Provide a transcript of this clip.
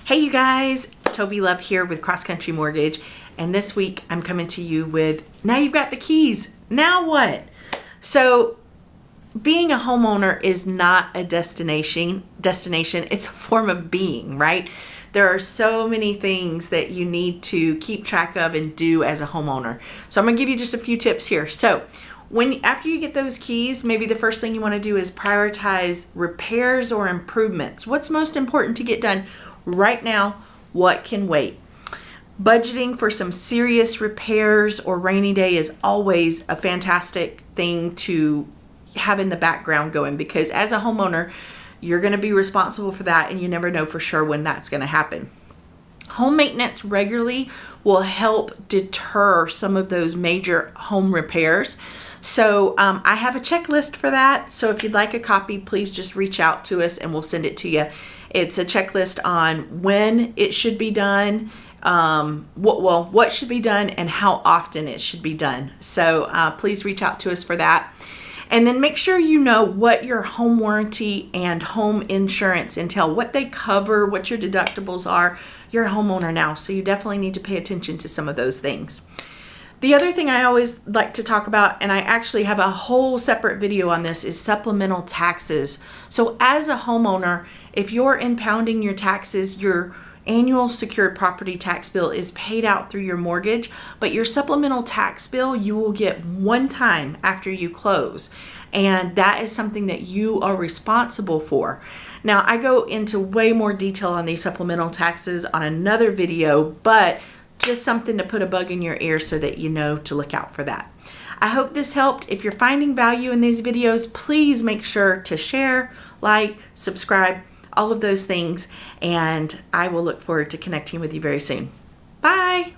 Hey you guys, Tobie Love here with Cross Country Mortgage, and this week I'm coming to you with, now you've got the keys, now what? So being a homeowner is not a destination, it's a form of being, right? There are so many things that you need to keep track of and do as a homeowner. So I'm gonna give you just a few tips here. So after you get those keys, maybe the first thing you wanna do is prioritize repairs or improvements. What's most important to get done right now? What can wait? Budgeting for some serious repairs or rainy day is always a fantastic thing to have in the background going, because as a homeowner, you're going to be responsible for that, and you never know for sure when that's going to happen. Home maintenance regularly will help deter some of those major home repairs. So I have a checklist for that. So if you'd like a copy, please just reach out to us and we'll send it to you. It's a checklist on when it should be done, what should be done, and how often it should be done. So please reach out to us for that. And then make sure you know what your home warranty and home insurance entail, what they cover, what your deductibles are. You're a homeowner now, so you definitely need to pay attention to some of those things. The other thing I always like to talk about, and I actually have a whole separate video on this, is supplemental taxes. So as a homeowner, if you're impounding your taxes, your annual secured property tax bill is paid out through your mortgage, but your supplemental tax bill you will get one time after you close, and that is something that you are responsible for. Now, I go into way more detail on these supplemental taxes on another video, but just something to put a bug in your ear so that you know to look out for that. I hope this helped. If you're finding value in these videos, please make sure to share, like, subscribe, all of those things, and I will look forward to connecting with you very soon. Bye!